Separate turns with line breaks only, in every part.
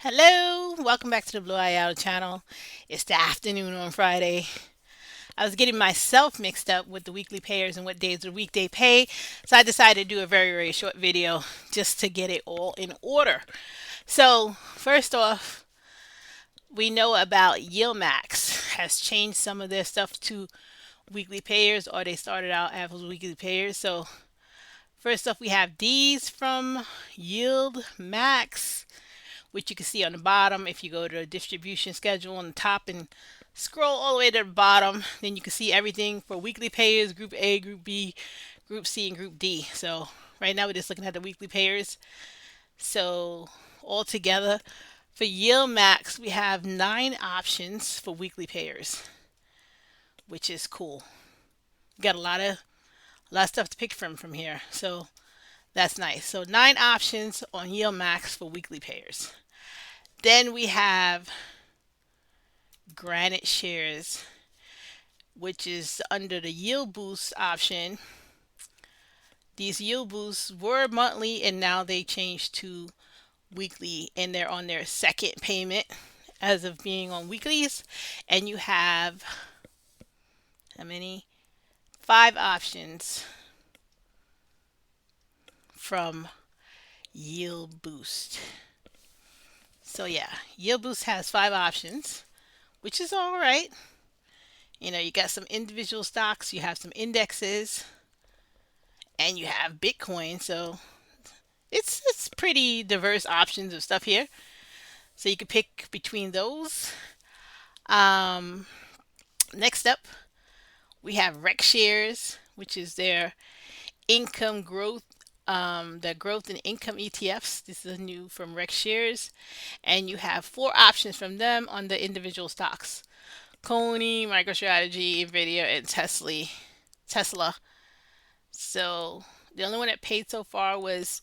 Hello, welcome back to the Bluayado channel. It's the afternoon on Friday. I was getting myself mixed up with the weekly payers and what days of the week they pay, so I decided to do a very short video just to get it all in order. So, first off, we know about YieldMax has changed some of their stuff to weekly payers, or they started out as weekly payers. So, first off, we have these from YieldMax, which you can see on the bottom. If you go to the distribution schedule on the top and scroll all the way to the bottom, then you can see everything for weekly payers, Group A, Group B, Group C, and Group D. So right now we're just looking at the weekly payers. So all together for Yield Max, we have 9 options for weekly payers, which is cool. We got a lot of stuff to pick from here. So that's nice. So 9 options on Yield Max for weekly payers. Then we have Granite Shares, which is under the Yield Boost option. These Yield Boosts were monthly and now they changed to weekly, and they're on their second payment as of being on weeklies. And you have how many? 5 options from Yield Boost. So yeah, Yield Boost has 5 options, which is all right. You got some individual stocks, you have some indexes, and you have Bitcoin. So it's pretty diverse options of stuff here. So you can pick between those. Um, Next up, we have Rec Shares, which is their income growth, the growth in income ETFs. This is new from Rec Shares, and you have 4 options from them on the individual stocks: Coney, MicroStrategy, Nvidia, and Tesla. Tesla. So the only one that paid so far was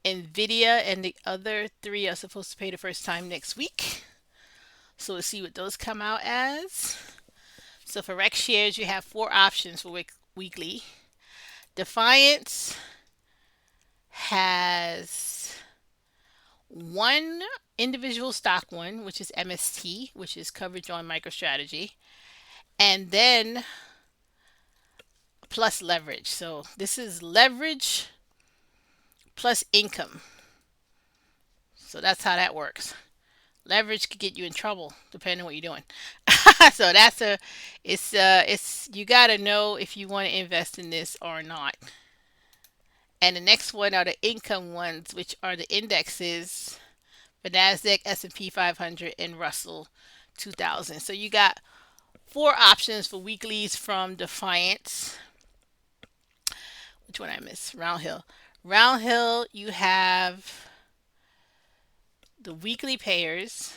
Nvidia, and the other 3 are supposed to pay the first time next week. So we'll see what those come out as. So for Rec Shares, you have 4 options for weekly. Defiance has one individual stock one, which is MST, which is coverage on MicroStrategy, and then plus leverage. So this is leverage plus income. So that's how that works. Leverage could get you in trouble depending on what you're doing. So it's you got to know if you want to invest in this or not. And the next one are the income ones, which are the indexes for Nasdaq, S&P 500, and Russell 2000. So you got 4 options for weeklies from Defiance. Which one I miss? Round Hill. Round Hill, you have the weekly payers,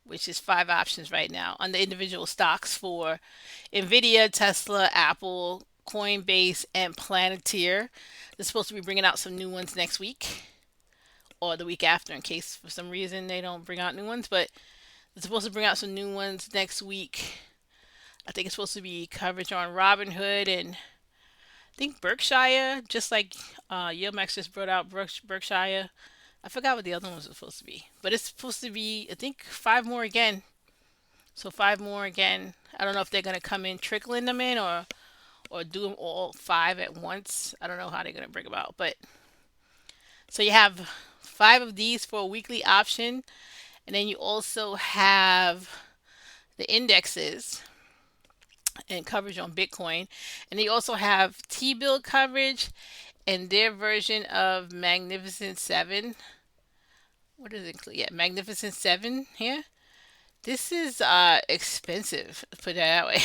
which is 5 options right now on the individual stocks for Nvidia, Tesla, Apple, Coinbase, and Planeteer. They're supposed to be bringing out some new ones next week or the week after in case for some reason they don't bring out new ones. But they're supposed to bring out some new ones next week. I think it's supposed to be coverage on Robinhood and I think Berkshire, just like Yilmax just brought out Berkshire. I forgot what the other ones were supposed to be, but it's supposed to be I think 5 more again. So 5 more again. I don't know if they're gonna come in trickling them in or do them all 5 at once. I don't know how they're gonna bring them out, but so you have 5 of these for a weekly option, and then you also have the indexes and coverage on Bitcoin, and they also have T-bill coverage and their version of Magnificent Seven. What does it include? Yeah, Magnificent Seven here. This is expensive, put it that way.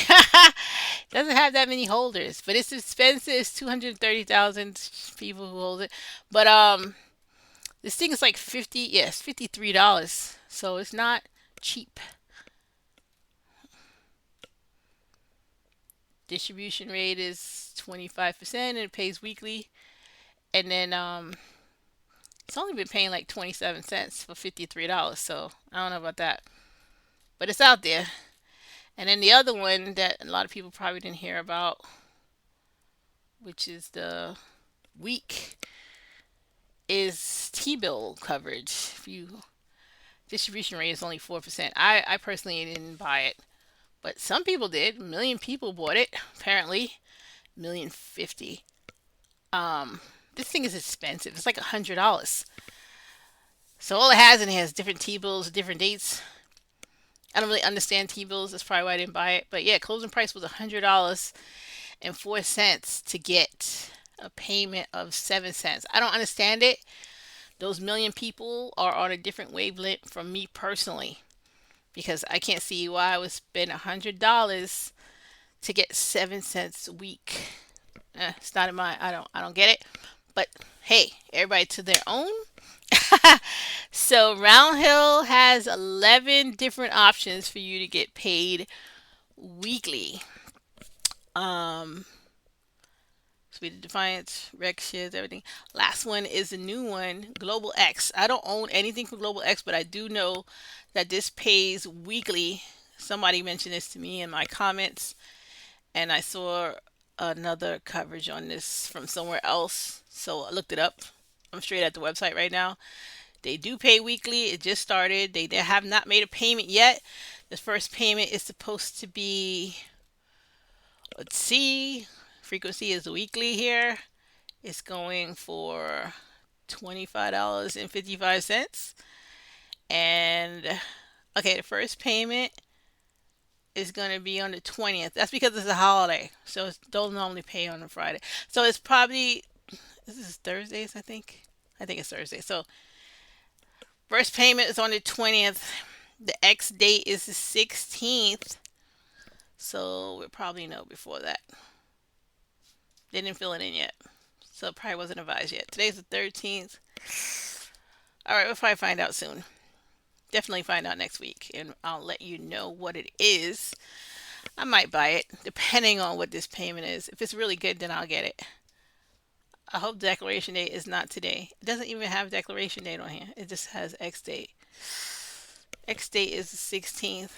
Doesn't have that many holders, but it's expensive. It's 230,000 people who hold it. But this thing is like 50, yes, $53. So it's not cheap. Distribution rate is 25% and it pays weekly. And then it's only been paying like 27 cents for $53. So I don't know about that. But it's out there. And then the other one that a lot of people probably didn't hear about, which is the week is T-bill coverage. If you distribution rate is only 4%. I personally didn't buy it, but some people did. A million people bought it. Apparently, 1,050,000. Um, this thing is expensive. It's like $100. So all it has in it has different T-bills, different dates. I don't really understand T-bills. That's probably why I didn't buy it. But yeah, closing price was $100.04 to get a payment of 7 cents. I don't understand it. Those million people are on a different wavelength from me personally because I can't see why I would spend $100 to get 7 cents a week. It's not in my. I don't get it. But hey, everybody to their own. So Round Hill has 11 different options for you to get paid weekly. Um, Speed Defiance, Rex shares, everything. Last one is a new one, Global X. I don't own anything from Global X, but I do know that this pays weekly. Somebody mentioned this to me in my comments, and I saw another coverage on this from somewhere else. So I looked it up. I'm straight at the website right now. They do pay weekly. It just started. They have not made a payment yet. The first payment is supposed to be, let's see, frequency is weekly here. It's going for $25.55. And okay, the first payment is going to be on the 20th. That's because it's a holiday. So it's don't normally pay on a Friday. So it's probably, this is Thursdays, I think. I think it's Thursday. So first payment is on the 20th. The X date is the 16th. So we'll probably know before that. They didn't fill it in yet. So it probably wasn't advised yet. Today's the 13th. All right, we'll probably find out soon. Definitely find out next week. And I'll let you know what it is. I might buy it, depending on what this payment is. If it's really good, then I'll get it. I hope declaration date is not today. It doesn't even have declaration date on here. It just has X date. X date is the 16th.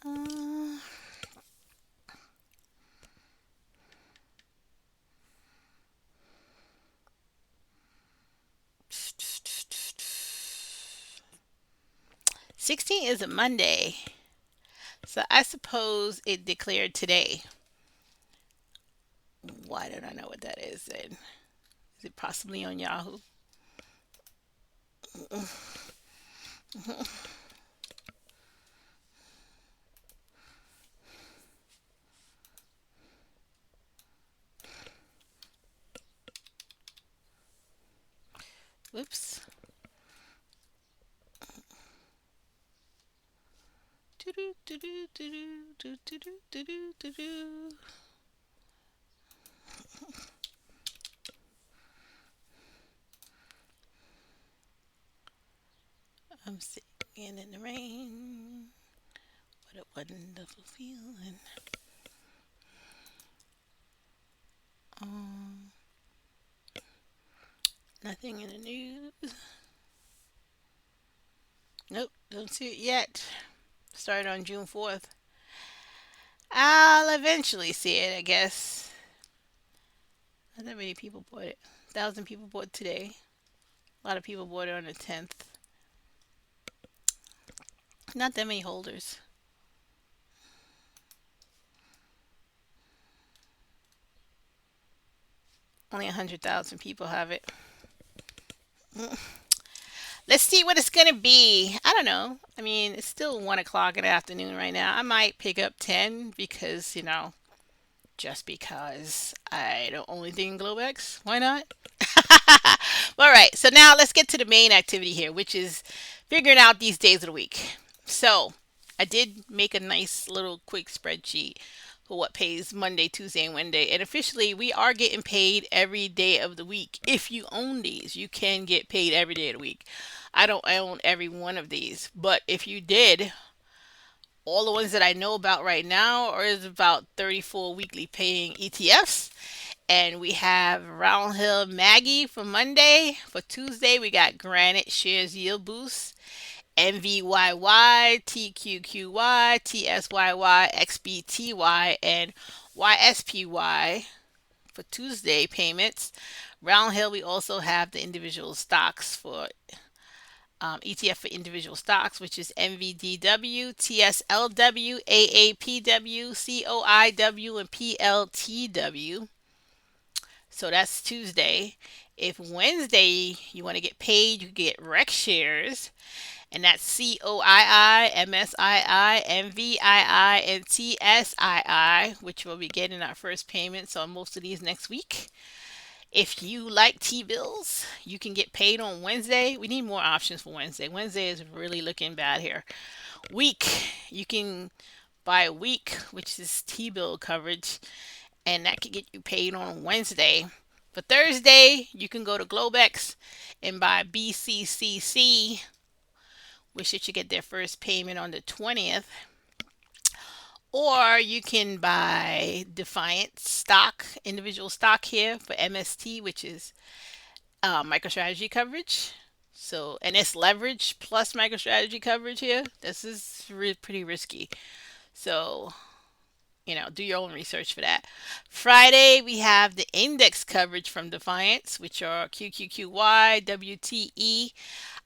Uh, 16 is a Monday. So I suppose it declared today. Why don't I know what that is then? Is it possibly on Yahoo? Whoops. I'm sitting in the rain. What a wonderful feeling. Um, Nothing in the news. Nope, don't see it yet. Started on June 4th. I'll eventually see it, I guess. Not that many people bought it. 1,000 people bought today. A lot of people bought it on the 10th. Not that many holders. Only 100,000 people have it. Let's see what it's gonna be. I don't know. I mean, it's still 1 o'clock in the afternoon right now. I might pick up 10 because, just because I don't own anything in Globex. Why not? All right. So now let's get to the main activity here, which is figuring out these days of the week. So I did make a nice little quick spreadsheet for what pays Monday, Tuesday, and Wednesday. And officially, we are getting paid every day of the week. If you own these, you can get paid every day of the week. I don't own every one of these, but if you did, all the ones that I know about right now are is about 34 weekly paying ETFs. And we have Round Hill Maggie for Monday. For Tuesday, we got Granite Shares Yield Boost, MVYY, TQQY, TSYY, XBTY, and YSPY for Tuesday payments. Round Hill, we also have the individual stocks for ETF for individual stocks, which is MVDW, TSLW, AAPW, COIW, and PLTW. So that's Tuesday. If Wednesday you want to get paid, you get Rec shares, and that's COII, MSII, MVII, and TSII, which we'll be getting our first payments on most of these next week. If you like T bills, you can get paid on Wednesday. We need more options for Wednesday. Wednesday is really looking bad here. Week, you can buy a week, which is T bill coverage, and that can get you paid on Wednesday. For Thursday, you can go to Globex and buy BCCC, which should get their first payment on the 20th. Or you can buy Defiant stock, individual stock here for MST, which is MicroStrategy coverage. So, and it's leverage plus MicroStrategy coverage here. This is pretty risky. So, do your own research for that. Friday, we have the index coverage from Defiance, which are QQQY, WTE,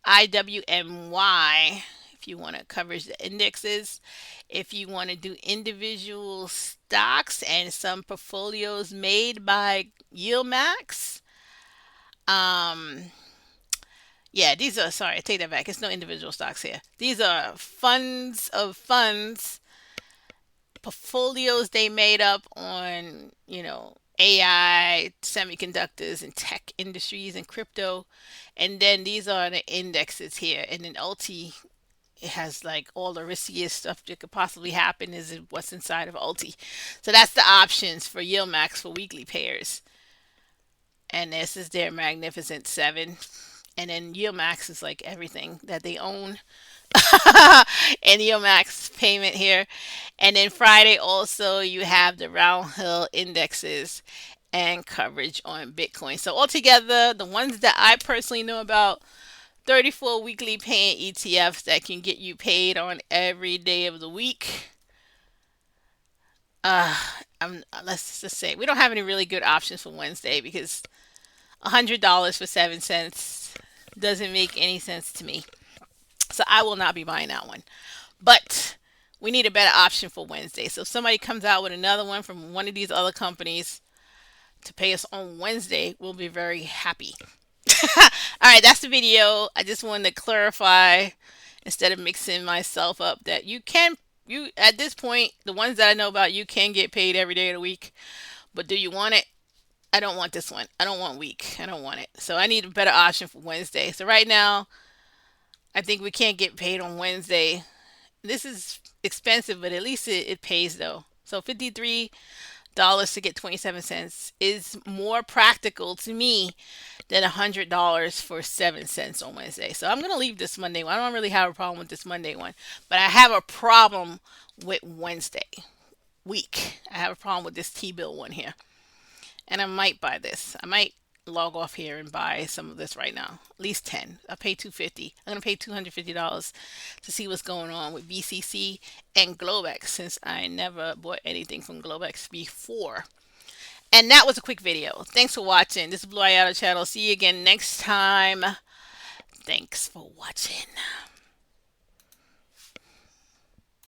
IWMY. If you want to cover the indexes, if you want to do individual stocks and some portfolios made by YieldMax. Yeah, these are, sorry, I take that back. It's no individual stocks here. These are funds of funds, portfolios they made up on, AI, semiconductors, and tech industries and crypto. And then these are the indexes here. And then Ulti, it has like all the riskiest stuff that could possibly happen is what's inside of Ulti. So that's the options for YieldMax for weekly pairs. And this is their Magnificent Seven. And then YieldMax is like everything that they own. And YieldMax payment here. And then Friday also you have the Round Hill indexes and coverage on Bitcoin. So altogether, the ones that I personally know about, 34 weekly paying ETFs that can get you paid on every day of the week. Uh, let's just say we don't have any really good options for Wednesday because $100 for 7 cents doesn't make any sense to me. So I will not be buying that one. But we need a better option for Wednesday. So if somebody comes out with another one from one of these other companies to pay us on Wednesday, we'll be very happy. All right, that's the video. I just wanted to clarify instead of mixing myself up that you at this point, the ones that I know about, you can get paid every day of the week. But do you want it? I don't want this one. I don't want week. I don't want it. So I need a better option for Wednesday. So right now, I think we can't get paid on Wednesday. This is expensive, but at least it pays though. So $53 to get 27 cents is more practical to me than $100 for 7 cents on Wednesday. So I'm gonna leave this Monday one. I don't really have a problem with this Monday one, but I have a problem with Wednesday week. I have a problem with this T-bill one here, and I might buy this. I might log off here and buy some of this right now. At least 10. I pay 250. I'm gonna pay $250 to see what's going on with BCC and Globex since I never bought anything from Globex before. And that was a quick video. Thanks for watching. This is Bluayado channel. See you again next time. Thanks for watching.